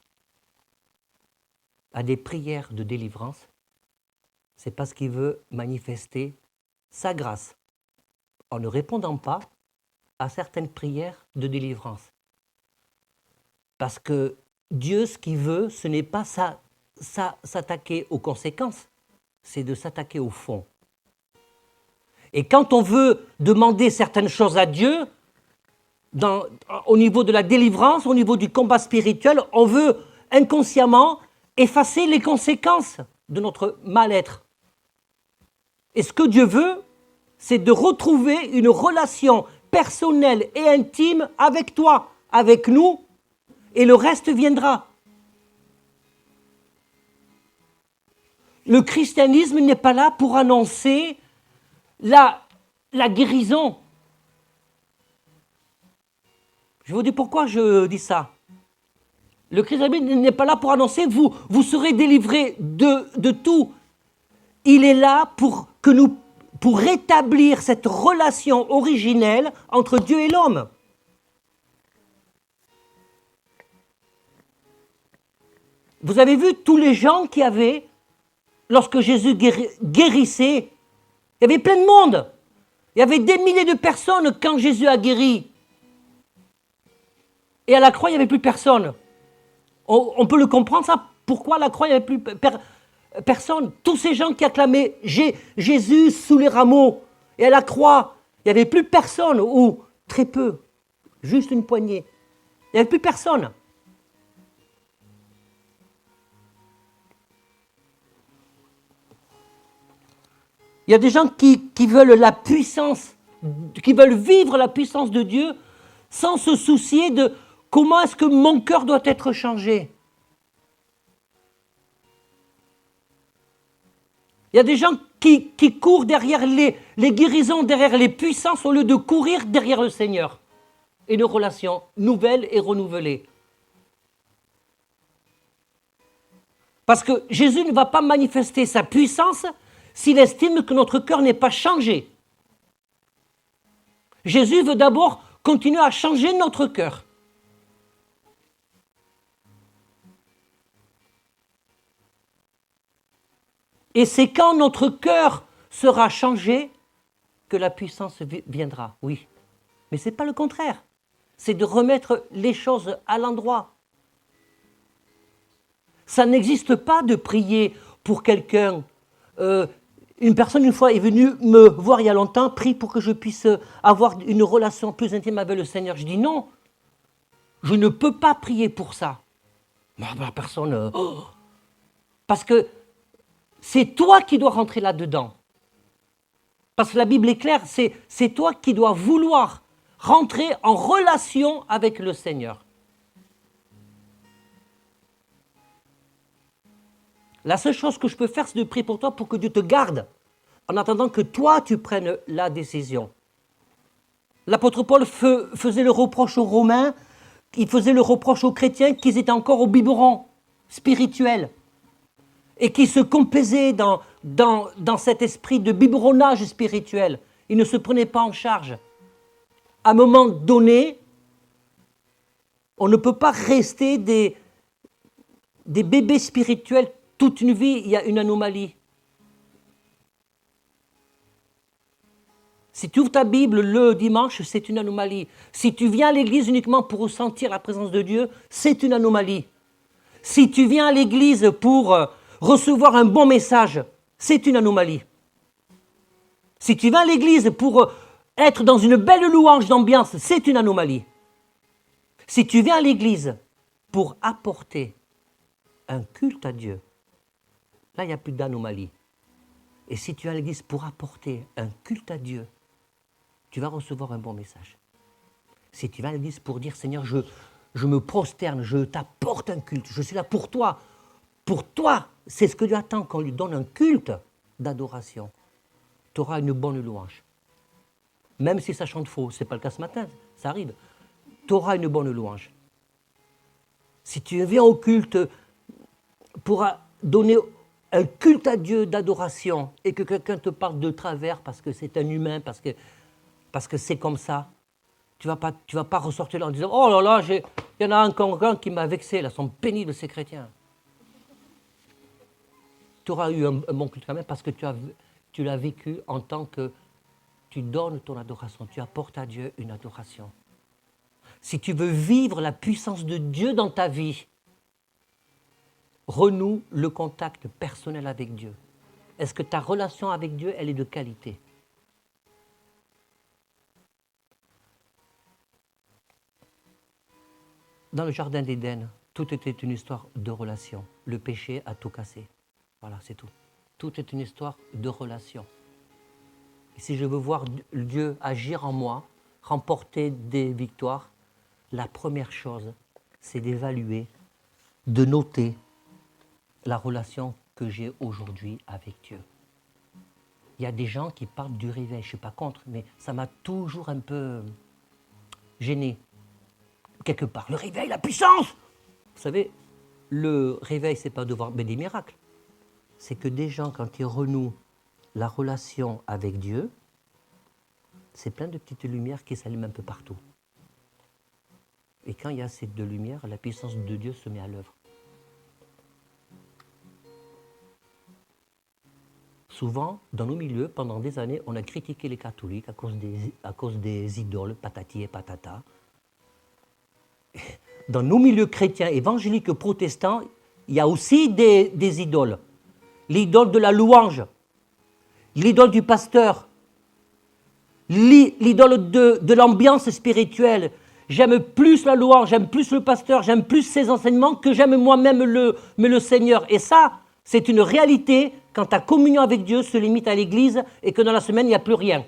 à des prières de délivrance, c'est parce qu'il veut manifester sa grâce en ne répondant pas à certaines prières de délivrance. Parce que Dieu, ce qu'il veut, ce n'est pas s'attaquer aux conséquences, c'est de s'attaquer au fond. Et quand on veut demander certaines choses à Dieu, au niveau de la délivrance, au niveau du combat spirituel, on veut inconsciemment effacer les conséquences de notre mal-être. Et ce que Dieu veut, c'est de retrouver une relation personnelle et intime avec toi, avec nous, et le reste viendra. Le christianisme n'est pas là pour annoncer la guérison. Je vous dis pourquoi je dis ça. Le christianisme n'est pas là pour annoncer vous serez délivrés de tout. Il est là pour rétablir cette relation originelle entre Dieu et l'homme. Vous avez vu tous les gens qui avaient, lorsque Jésus guérissait, il y avait plein de monde. Il y avait des milliers de personnes quand Jésus a guéri. Et à la croix, il n'y avait plus personne. On peut le comprendre, ça. Pourquoi à la croix, il n'y avait plus personne? Tous ces gens qui acclamaient Jésus sous les rameaux. Et à la croix, il n'y avait plus personne, ou très peu. Juste une poignée. Il n'y avait plus personne. Il y a des gens qui veulent la puissance, qui veulent vivre la puissance de Dieu sans se soucier de comment est-ce que mon cœur doit être changé. Il y a des gens qui courent derrière les guérisons, derrière les puissances, au lieu de courir derrière le Seigneur. Et une relation nouvelle et renouvelée. Parce que Jésus ne va pas manifester sa puissance s'il estime que notre cœur n'est pas changé. Jésus veut d'abord continuer à changer notre cœur. Et c'est quand notre cœur sera changé que la puissance viendra, oui. Mais ce n'est pas le contraire. C'est de remettre les choses à l'endroit. Ça n'existe pas de prier pour quelqu'un. Une personne, une fois, est venue me voir il y a longtemps, prie pour que je puisse avoir une relation plus intime avec le Seigneur. Je dis non, je ne peux pas prier pour ça. La personne... Parce que c'est toi qui dois rentrer là-dedans. Parce que la Bible est claire, c'est toi qui dois vouloir rentrer en relation avec le Seigneur. La seule chose que je peux faire, c'est de prier pour toi pour que Dieu te garde, en attendant que toi, tu prennes la décision. L'apôtre Paul faisait le reproche aux Romains, il faisait le reproche aux chrétiens qu'ils étaient encore au biberon spirituel et qui se complaisaient dans cet esprit de biberonnage spirituel. Ils ne se prenaient pas en charge. À un moment donné, on ne peut pas rester des bébés spirituels toute une vie. Il y a une anomalie. Si tu ouvres ta Bible le dimanche, c'est une anomalie. Si tu viens à l'église uniquement pour ressentir la présence de Dieu, c'est une anomalie. Si tu viens à l'église pour recevoir un bon message, c'est une anomalie. Si tu vas à l'église pour être dans une belle louange d'ambiance, c'est une anomalie. Si tu viens à l'église pour apporter un culte à Dieu, là, il n'y a plus d'anomalie. Et si tu viens à l'église pour apporter un culte à Dieu, tu vas recevoir un bon message. Si tu vas à l'église pour dire, Seigneur, je me prosterne, je t'apporte un culte, je suis là pour toi. Pour toi, c'est ce que Dieu attend, qu'on lui donne un culte d'adoration. Tu auras une bonne louange. Même si ça chante faux, ce n'est pas le cas ce matin, ça arrive. Tu auras une bonne louange. Si tu viens au culte pour donner un culte à Dieu d'adoration et que quelqu'un te parle de travers parce que c'est un humain, parce que c'est comme ça, tu vas pas ressortir là en disant « Oh là là, il y en a encore un qui m'a vexé, là, sont pénibles ces chrétiens. » tu auras eu un bon culte quand même parce que tu l'as vécu en tant que tu donnes ton adoration, tu apportes à Dieu une adoration. Si tu veux vivre la puissance de Dieu dans ta vie, renoue le contact personnel avec Dieu. Est-ce que ta relation avec Dieu, elle est de qualité? Dans le jardin d'Éden, tout était une histoire de relation. Le péché a tout cassé. Voilà, c'est tout. Tout est une histoire de relation. Et si je veux voir Dieu agir en moi, remporter des victoires, la première chose, c'est d'évaluer, de noter la relation que j'ai aujourd'hui avec Dieu. Il y a des gens qui parlent du réveil, je ne suis pas contre, mais ça m'a toujours un peu gêné, quelque part. Le réveil, la puissance! Vous savez, le réveil, ce n'est pas de voir des miracles. C'est que des gens, quand ils renouent la relation avec Dieu, c'est plein de petites lumières qui s'allument un peu partout. Et quand il y a ces deux lumières, la puissance de Dieu se met à l'œuvre. Souvent, dans nos milieux, pendant des années, on a critiqué les catholiques à cause des idoles, patati et patata. Dans nos milieux chrétiens, évangéliques, protestants, il y a aussi des idoles. L'idole de la louange, l'idole du pasteur, l'idole de l'ambiance spirituelle. J'aime plus la louange, j'aime plus le pasteur, j'aime plus ses enseignements que j'aime moi-même le Seigneur. Et ça, c'est une réalité quand ta communion avec Dieu se limite à l'église et que dans la semaine, il n'y a plus rien.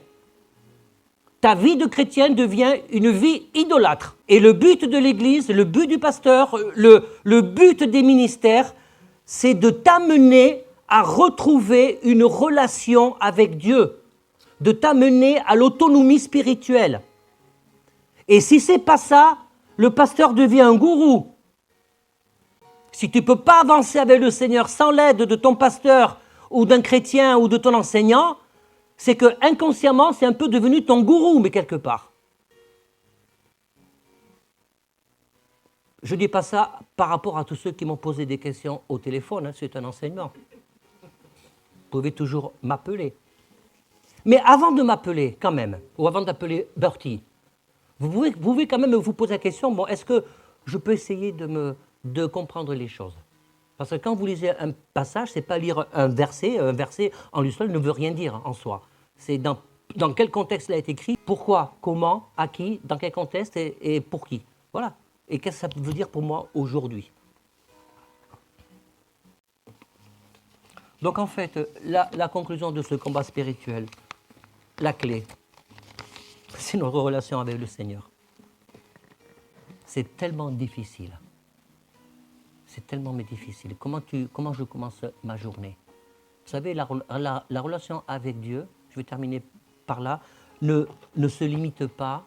Ta vie de chrétien devient une vie idolâtre. Et le but de l'église, le but du pasteur, le but des ministères, c'est de t'amener à retrouver une relation avec Dieu, de t'amener à l'autonomie spirituelle. Et si ce n'est pas ça, le pasteur devient un gourou. Si tu ne peux pas avancer avec le Seigneur sans l'aide de ton pasteur ou d'un chrétien ou de ton enseignant, c'est que inconsciemment, c'est un peu devenu ton gourou, mais quelque part. Je ne dis pas ça par rapport à tous ceux qui m'ont posé des questions au téléphone, hein, c'est un enseignement. Vous pouvez toujours m'appeler. Mais avant de m'appeler, quand même, ou avant d'appeler Bertie, vous pouvez quand même vous poser la question, bon, est-ce que je peux essayer de comprendre les choses? Parce que quand vous lisez un passage, ce n'est pas lire un verset en lui seul ne veut rien dire en soi. C'est dans quel contexte il a été écrit, pourquoi, comment, à qui, dans quel contexte et pour qui. Voilà. Et qu'est-ce que ça veut dire pour moi aujourd'hui? Donc en fait, la conclusion de ce combat spirituel, la clé, c'est notre relation avec le Seigneur. C'est tellement difficile. C'est tellement difficile. Comment je commence ma journée? Vous savez, la relation avec Dieu, je vais terminer par là, ne se limite pas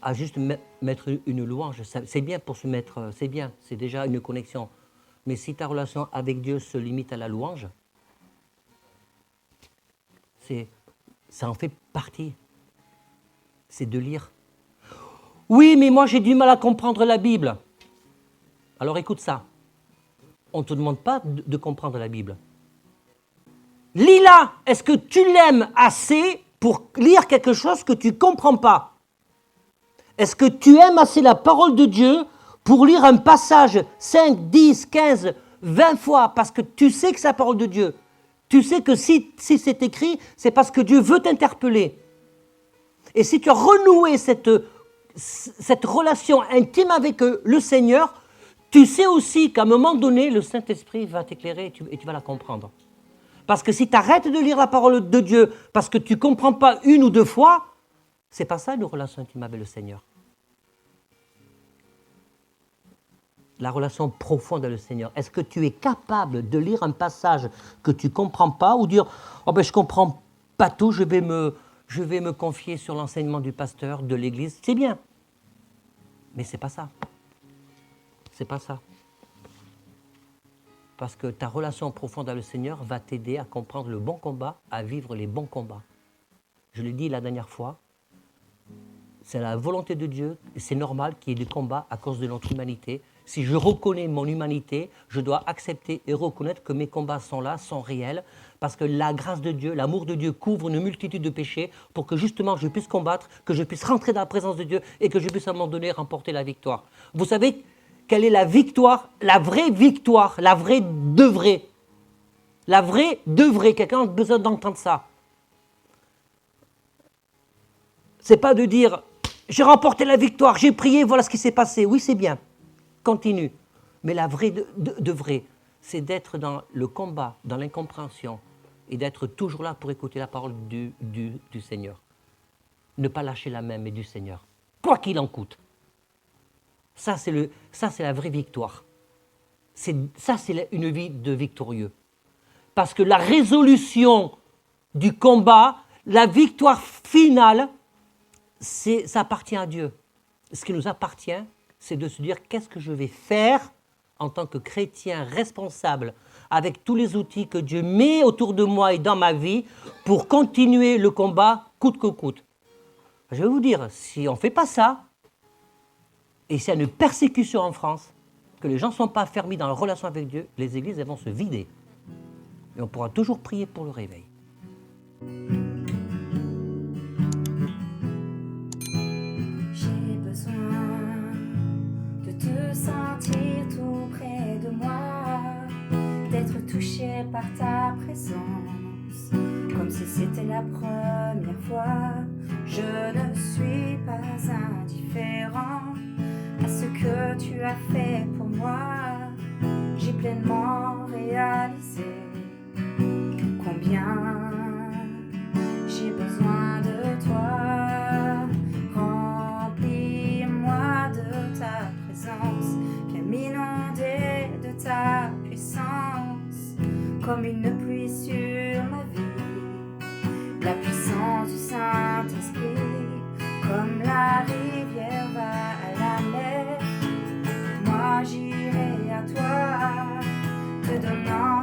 à juste mettre une louange. C'est bien pour se mettre, c'est bien, c'est déjà une connexion. Mais si ta relation avec Dieu se limite à la louange, ça en fait partie. C'est de lire. Oui, mais moi j'ai du mal à comprendre la Bible. Alors écoute ça. On ne te demande pas de comprendre la Bible. Lis-la. Est-ce que tu l'aimes assez pour lire quelque chose que tu ne comprends pas? Est-ce que tu aimes assez la parole de Dieu pour lire un passage 5, 10, 15, 20 fois parce que tu sais que c'est la parole de Dieu? Tu sais que si c'est écrit, c'est parce que Dieu veut t'interpeller. Et si tu as renoué cette relation intime avec le Seigneur, tu sais aussi qu'à un moment donné, le Saint-Esprit va t'éclairer et tu vas la comprendre. Parce que si tu arrêtes de lire la parole de Dieu parce que tu ne comprends pas une ou deux fois, c'est pas ça une relation intime avec le Seigneur. La relation profonde avec le Seigneur. Est-ce que tu es capable de lire un passage que tu ne comprends pas ou dire « Oh ben je ne comprends pas tout, je vais me confier sur l'enseignement du pasteur, de l'église ». C'est bien. Mais ce n'est pas ça. C'est pas ça. Parce que ta relation profonde avec le Seigneur va t'aider à comprendre le bon combat, à vivre les bons combats. Je l'ai dit la dernière fois, c'est la volonté de Dieu, et c'est normal qu'il y ait des combats à cause de notre humanité. Si je reconnais mon humanité, je dois accepter et reconnaître que mes combats sont là, sont réels, parce que la grâce de Dieu, l'amour de Dieu couvre une multitude de péchés pour que justement je puisse combattre, que je puisse rentrer dans la présence de Dieu et que je puisse à un moment donné remporter la victoire. Vous savez quelle est la victoire, la vraie victoire, la vraie de vraie? La vraie de vraie, quelqu'un a besoin d'entendre ça. C'est pas de dire j'ai remporté la victoire, j'ai prié, voilà ce qui s'est passé. Oui, c'est bien. Continue. Mais la vraie de vraie, c'est d'être dans le combat, dans l'incompréhension et d'être toujours là pour écouter la parole du Seigneur. Ne pas lâcher la main, mais du Seigneur. Quoi qu'il en coûte. Ça, c'est la vraie victoire. Ça, c'est une vie de victorieux. Parce que la résolution du combat, la victoire finale, ça appartient à Dieu. Ce qui nous appartient, c'est de se dire qu'est-ce que je vais faire en tant que chrétien responsable avec tous les outils que Dieu met autour de moi et dans ma vie pour continuer le combat coûte que coûte. Je vais vous dire, si on ne fait pas ça, et s'il y a une persécution en France, que les gens ne sont pas fermés dans leur relation avec Dieu, les églises elles vont se vider. Et on pourra toujours prier pour le réveil. J'ai besoin de te sentir tout près de moi, d'être touché par ta présence, comme si c'était la première fois. Je ne suis pas indifférent à ce que tu as fait pour moi. J'ai pleinement réalisé combien j'ai besoin de toi. Remplis-moi de ta présence, viens m'inonder de ta puissance, comme une pluie sur ma vie, la puissance du Saint-Esprit, comme la rivière va à la mer. Moi j'irai à toi, te donnant